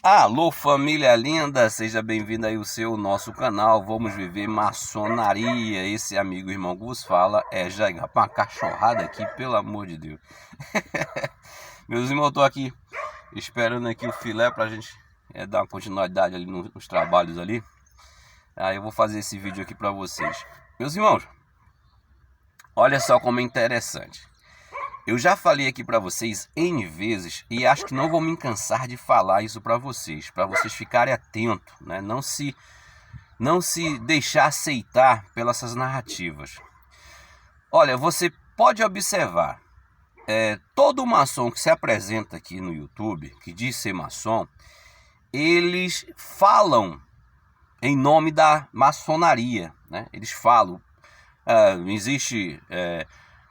Alô, família linda, seja bem-vindo aí ao nosso canal. Vamos viver maçonaria. Esse amigo irmão que vos fala é Jair. Rapaz, uma cachorrada aqui, pelo amor de Deus. Meus irmãos, eu tô aqui esperando aqui o filé pra gente dar uma continuidade ali nos trabalhos ali. Aí eu vou fazer esse vídeo aqui pra vocês. Meus irmãos, olha só como é interessante. Eu já falei aqui para vocês N vezes e acho que não vou me cansar de falar isso para vocês ficarem atentos, né? Não se deixar aceitar pelas essas narrativas. Olha, você pode observar, todo maçom que se apresenta aqui no YouTube, que diz ser maçom, eles falam em nome da maçonaria, né? Eles falam, existe...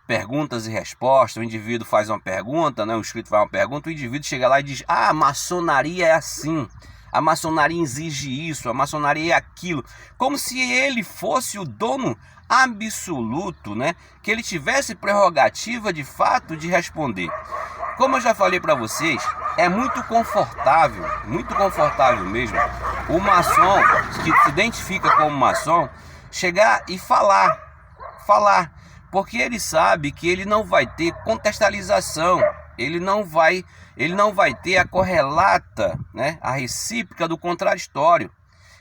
perguntas e respostas, o indivíduo faz uma pergunta, né? O inscrito faz uma pergunta, o indivíduo chega lá e diz: ah, a maçonaria é assim, a maçonaria exige isso, a maçonaria é aquilo, como se ele fosse o dono absoluto, né? Que ele tivesse prerrogativa de fato de responder. Como eu já falei para vocês, é muito confortável mesmo, o maçom que se identifica como maçom chegar e falar, porque ele sabe que ele não vai ter contextualização, ele não vai ter a correlata, né, a recíproca do contraditório.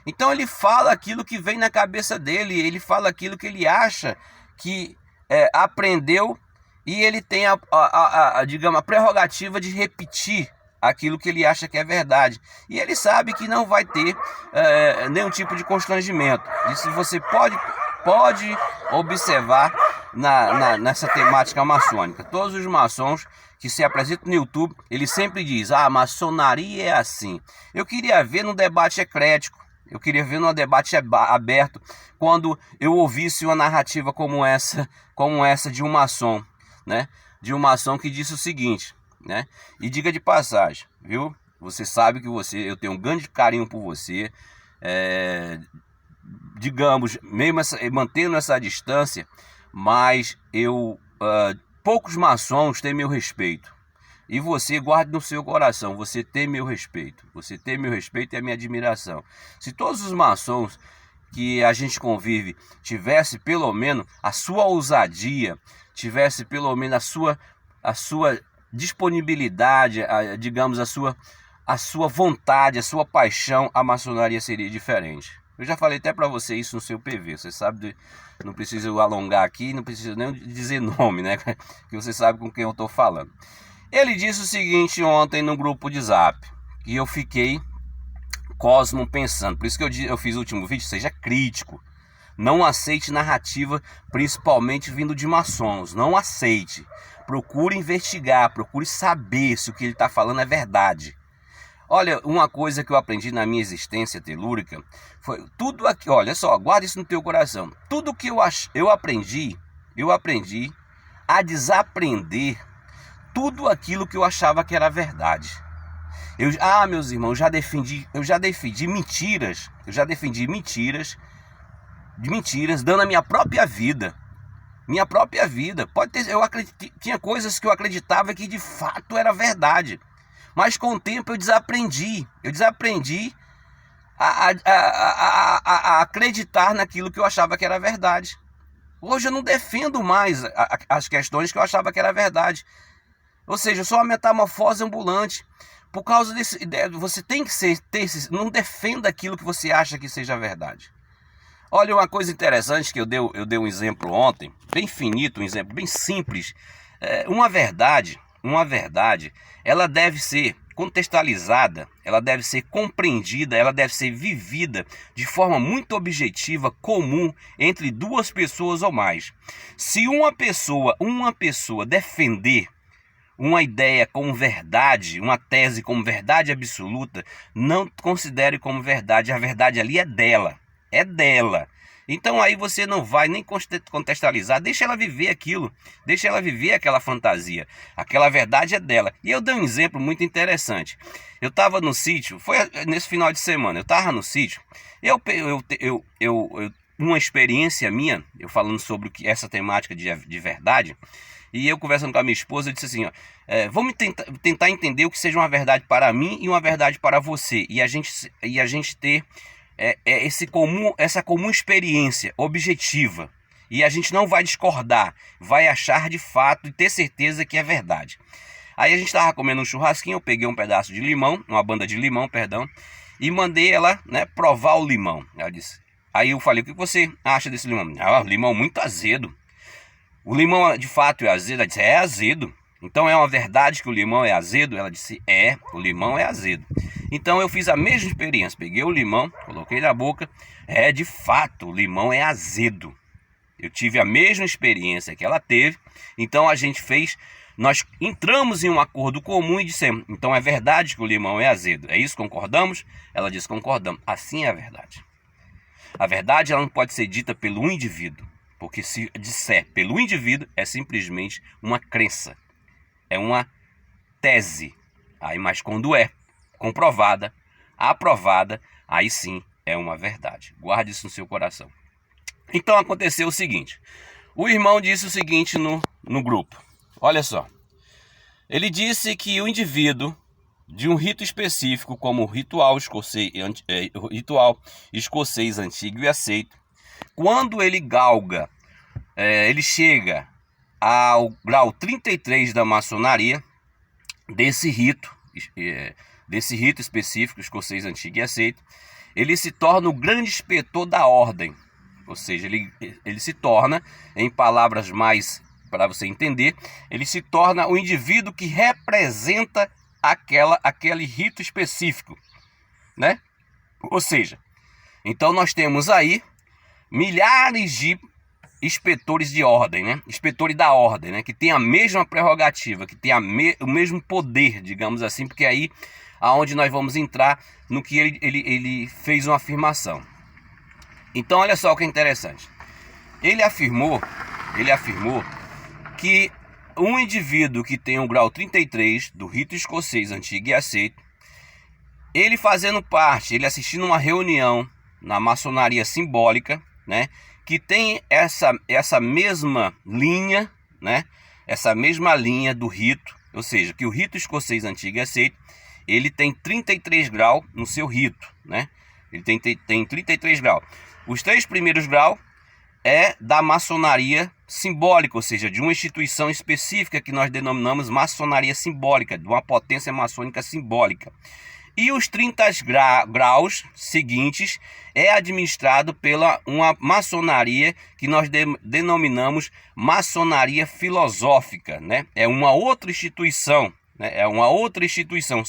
Então ele fala aquilo que vem na cabeça dele, ele fala aquilo que ele acha que aprendeu, e ele tem digamos, a prerrogativa de repetir aquilo que ele acha que é verdade. E ele sabe que não vai ter nenhum tipo de constrangimento. Isso você pode observar nessa temática maçônica. Todos os maçons que se apresentam no YouTube, ele sempre diz: ah, a maçonaria é assim. Eu queria ver num debate eclético, eu queria ver num debate aberto, quando eu ouvisse uma narrativa como essa de um maçom, né? De um maçom que disse o seguinte, né? E diga de passagem, viu? Você sabe que eu tenho um grande carinho por você, digamos, mesmo mantendo essa distância, mas poucos maçons têm meu respeito. E você guarde no seu coração, você tem meu respeito. Você tem meu respeito e a minha admiração. Se todos os maçons que a gente convive tivesse pelo menos a sua ousadia, tivesse pelo menos a sua disponibilidade, digamos, a sua vontade, a sua paixão, a maçonaria seria diferente. Eu já falei até para você isso no seu PV, você sabe, não preciso alongar aqui, não preciso nem dizer nome, né? Que você sabe com quem eu estou falando. Ele disse o seguinte ontem no grupo de Zap, e eu fiquei cosmo pensando, por isso que eu fiz o último vídeo: seja crítico, não aceite narrativa, principalmente vindo de maçons, não aceite, procure investigar, procure saber se o que ele está falando é verdade. Olha, uma coisa que eu aprendi na minha existência telúrica foi tudo aqui, olha só, guarda isso no teu coração. Tudo que eu aprendi a desaprender tudo aquilo que eu achava que era verdade. Meus irmãos, eu já defendi mentiras dando a minha própria vida. Pode ter, tinha coisas que eu acreditava que de fato era verdade. Mas com o tempo eu desaprendi a acreditar naquilo que eu achava que era verdade. Hoje eu não defendo mais as questões que eu achava que era verdade. Ou seja, eu sou uma metamorfose ambulante. Por causa desse, você tem que não defenda aquilo que você acha que seja verdade. Olha, uma coisa interessante que eu dei um exemplo ontem, bem finito, um exemplo bem simples. Uma verdade, ela deve ser contextualizada, ela deve ser compreendida, ela deve ser vivida de forma muito objetiva, comum, entre duas pessoas ou mais. Se uma pessoa defender uma ideia como verdade, uma tese como verdade absoluta, não considere como verdade. A verdade ali é dela. Então aí você não vai nem contextualizar, deixa ela viver aquilo, deixa ela viver aquela fantasia, aquela verdade é dela. E eu dei um exemplo muito interessante. Eu estava no sítio, foi nesse final de semana, eu estava no sítio, uma experiência minha, eu falando sobre essa temática de verdade, E eu conversando com a minha esposa, eu disse assim, ó, vamos tentar entender o que seja uma verdade para mim e uma verdade para você. E a gente ter essa comum experiência objetiva. E a gente não vai discordar, vai achar de fato e ter certeza que é verdade. Aí a gente estava comendo um churrasquinho, eu peguei um pedaço de limão, uma banda de limão, perdão, e mandei ela, né, provar o limão. Ela disse. Aí eu falei, o que você acha desse limão? Limão muito azedo. O limão de fato é azedo? Ela disse, é azedo. Então é uma verdade que o limão é azedo? Ela disse, o limão é azedo. Então eu fiz a mesma experiência, peguei o limão, coloquei na boca, de fato, o limão é azedo. Eu tive a mesma experiência que ela teve, então nós entramos em um acordo comum e dissemos, então é verdade que o limão é azedo, é isso, concordamos? Ela disse, concordamos, assim é a verdade. A verdade ela não pode ser dita pelo indivíduo, porque se disser pelo indivíduo é simplesmente uma crença, é uma tese, mas quando é comprovada, aprovada, aí sim é uma verdade. Guarde isso no seu coração. Então aconteceu o seguinte, o irmão disse o seguinte no grupo, olha só, ele disse que o indivíduo de um rito específico como o ritual escocês antigo e aceito, quando ele galga, ele chega ao grau 33 da maçonaria, desse rito específico escocês antigo e aceito, ele se torna o grande inspetor da ordem. Ou seja, ele se torna, em palavras mais para você entender, ele se torna o indivíduo que representa aquele rito específico, né? Ou seja, então nós temos aí milhares de inspetores de ordem, né? Inspetores da ordem, né? Que tem a mesma prerrogativa, que tem o mesmo poder, digamos assim, porque aí aonde nós vamos entrar no que ele fez uma afirmação. Então olha só o que é interessante. Ele afirmou que um indivíduo que tem o grau 33 do rito escocês antigo e aceito, ele fazendo parte, ele assistindo uma reunião na maçonaria simbólica, né, que tem essa mesma linha, né, essa mesma linha do rito, ou seja, que o rito escocês antigo e aceito, ele tem 33 graus no seu rito, né? Ele tem 33 graus. Os 3 primeiros graus é da maçonaria simbólica, ou seja, de uma instituição específica que nós denominamos maçonaria simbólica, de uma potência maçônica simbólica. E os 30 graus seguintes é administrado pela uma maçonaria que nós denominamos maçonaria filosófica, né? É uma outra instituição, né? É uma outra instituição,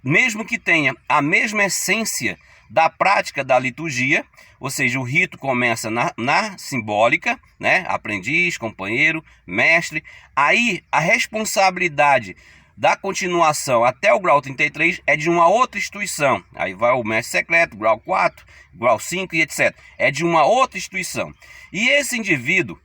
mesmo que tenha a mesma essência da prática da liturgia, ou seja, o rito começa na simbólica, né? Aprendiz, companheiro, mestre. Aí a responsabilidade da continuação até o grau 33 é de uma outra instituição. Aí vai o mestre secreto, grau 4, grau 5 e etc. É de uma outra instituição. E esse indivíduo,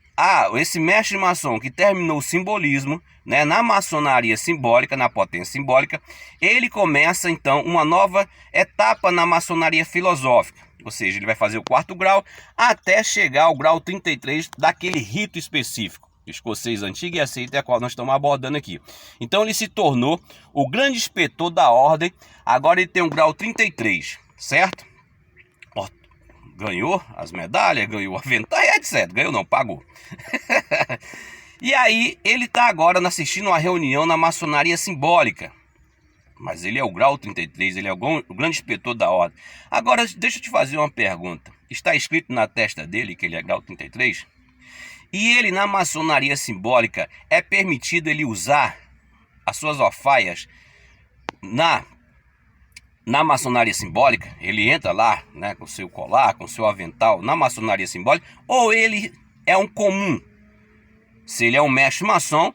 esse mestre maçom que terminou o simbolismo, né, na maçonaria simbólica, na potência simbólica, ele começa então uma nova etapa na maçonaria filosófica. Ou seja, ele vai fazer o 4º grau até chegar ao grau 33 daquele rito específico escocês antigo e aceito, é a qual nós estamos abordando aqui. Então ele se tornou o grande inspetor da ordem. Agora ele tem um grau 33, certo? Ganhou as medalhas, ganhou a avental, etc. Ganhou não, pagou. E aí ele está agora assistindo uma reunião na maçonaria simbólica. Mas ele é o grau 33, ele é o grande inspetor da ordem. Agora deixa eu te fazer uma pergunta. Está escrito na testa dele que ele é grau 33? E ele na maçonaria simbólica é permitido ele usar as suas alfaias na maçonaria simbólica? Ele entra lá, né, com seu colar, com seu avental na maçonaria simbólica, ou ele é um comum? Se ele é um mestre maçom,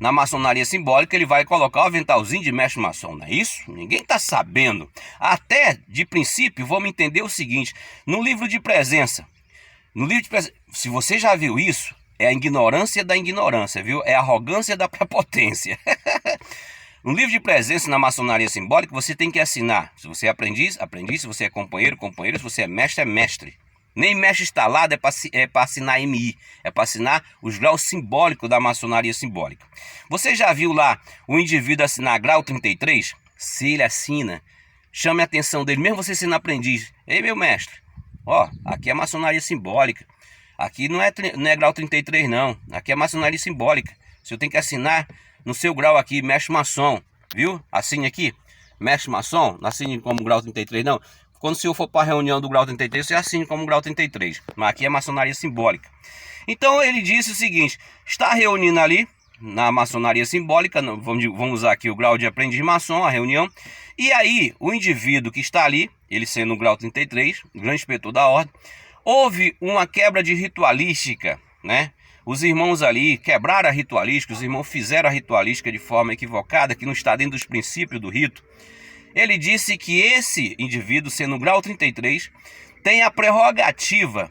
na maçonaria simbólica ele vai colocar o aventalzinho de mestre maçom, não é isso? Ninguém está sabendo. Até de princípio vamos entender o seguinte, no livro de presença, se você já viu isso, é a ignorância da ignorância, viu? É a arrogância da prepotência. No livro de presença na maçonaria simbólica, você tem que assinar. Se você é aprendiz, aprendiz. Se você é companheiro, companheiro. Se você é mestre, Nem mestre instalado é para assinar MI, é para assinar os graus simbólicos da maçonaria simbólica. Você já viu lá o indivíduo assinar grau 33? Se ele assina, chame a atenção dele, mesmo você sendo aprendiz. Ei, meu mestre, ó, aqui é maçonaria simbólica. Aqui não é grau 33 não, aqui é maçonaria simbólica. Se eu tenho que assinar no seu grau aqui, mestre maçom, viu? Assine aqui, mestre maçom, não assine como grau 33 não. Quando o senhor for para a reunião do grau 33, você assine como grau 33. Mas aqui é maçonaria simbólica. Então ele disse o seguinte, está reunindo ali, na maçonaria simbólica, vamos usar aqui o grau de aprendiz maçom, a reunião. E aí, o indivíduo que está ali, ele sendo o grau 33, o grande inspetor da ordem, houve uma quebra de ritualística, né? Os irmãos ali quebraram a ritualística, os irmãos fizeram a ritualística de forma equivocada, que não está dentro dos princípios do rito. Ele disse que esse indivíduo, sendo o grau 33, tem a prerrogativa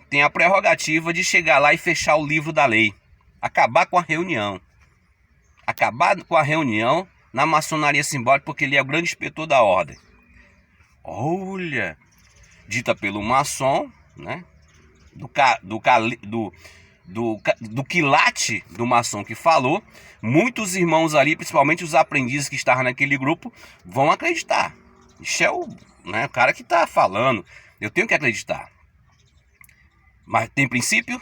de chegar lá e fechar o livro da lei, acabar com a reunião. Acabar com a reunião na maçonaria simbólica, porque ele é o grande inspetor da ordem. Olha, dita pelo maçom, né? Do quilate do maçom que falou, muitos irmãos ali, principalmente os aprendizes que estavam naquele grupo, vão acreditar. Isso é o cara que está falando. Eu tenho que acreditar. Mas tem princípio?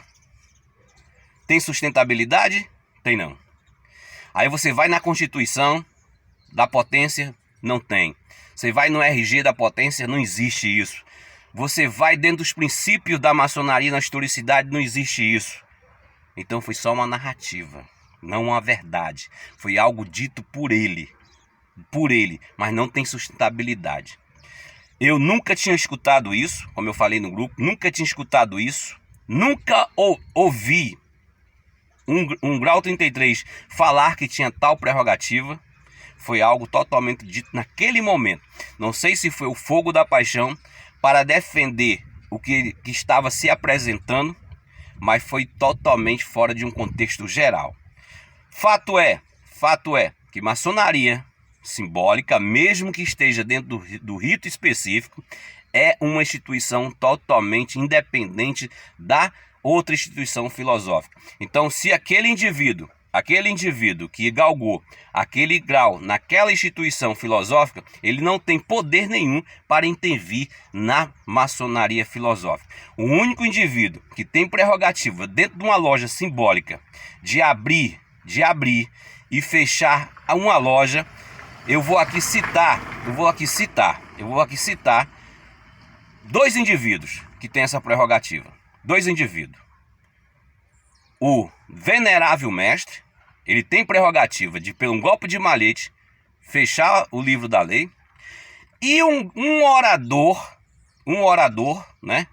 Tem sustentabilidade? Tem não. Aí você vai na Constituição da potência, não tem. Você vai no RG da potência, não existe isso. Você vai dentro dos princípios da maçonaria, na historicidade, não existe isso. Então foi só uma narrativa, não uma verdade. Foi algo dito por ele, mas não tem sustentabilidade. Eu nunca tinha escutado isso, como eu falei no grupo, nunca tinha escutado isso. Nunca ouvi um grau 33 falar que tinha tal prerrogativa. Foi algo totalmente dito naquele momento. Não sei se foi o fogo da paixão para defender o que estava se apresentando, mas foi totalmente fora de um contexto geral. Fato é que maçonaria simbólica, mesmo que esteja dentro do rito específico, é uma instituição totalmente independente da outra instituição filosófica. Então, se aquele indivíduo que galgou aquele grau naquela instituição filosófica, ele não tem poder nenhum para intervir na maçonaria filosófica. O único indivíduo que tem prerrogativa dentro de uma loja simbólica de abrir e fechar uma loja, eu vou aqui citar dois indivíduos que têm essa prerrogativa. Dois indivíduos. O venerável mestre, ele tem prerrogativa de, pelo golpe de malhete, fechar o livro da lei. E um orador, né,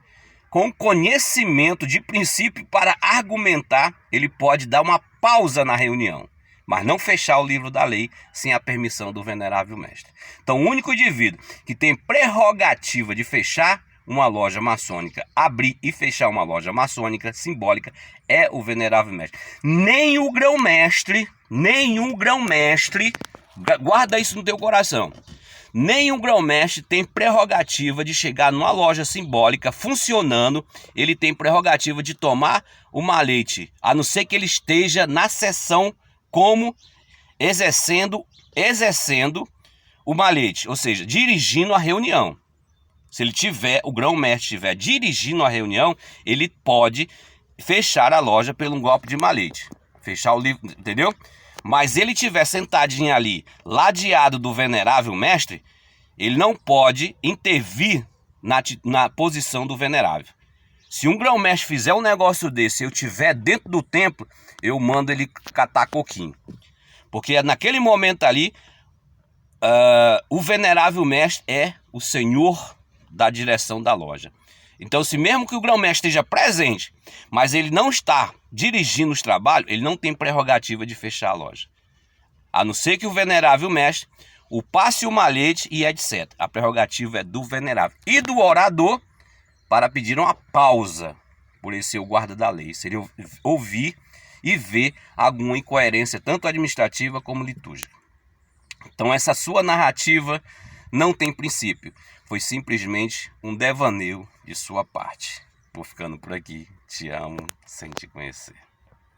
com conhecimento de princípio para argumentar, ele pode dar uma pausa na reunião, mas não fechar o livro da lei sem a permissão do venerável mestre. Então, o único indivíduo que tem prerrogativa de fechar uma loja maçônica, abrir e fechar uma loja maçônica simbólica, é o venerável mestre. Nem o grão-mestre, guarda isso no teu coração, nem o grão-mestre tem prerrogativa de chegar numa loja simbólica funcionando, ele tem prerrogativa de tomar o malhete, a não ser que ele esteja na sessão como exercendo o malhete, ou seja, dirigindo a reunião. Se ele o grão-mestre estiver dirigindo a reunião, ele pode fechar a loja pelo golpe de malhete. Fechar o livro, entendeu? Mas ele estiver sentadinho ali, ladeado do venerável mestre, ele não pode intervir na posição do venerável. Se um grão-mestre fizer um negócio desse, eu estiver dentro do templo, eu mando ele catar coquinho. Porque naquele momento ali, o venerável mestre é o senhor da direção da loja. Então, se mesmo que o grão-mestre esteja presente, mas ele não está dirigindo os trabalhos, ele não tem prerrogativa de fechar a loja. A não ser que o venerável mestre o passe o malhete e etc. A prerrogativa é do venerável e do orador para pedir uma pausa por esse ser o guarda da lei. Se ele ouvir e ver alguma incoerência, tanto administrativa como litúrgica. Então, essa sua narrativa não tem princípio. Foi simplesmente um devaneio de sua parte. Vou ficando por aqui. Te amo sem te conhecer.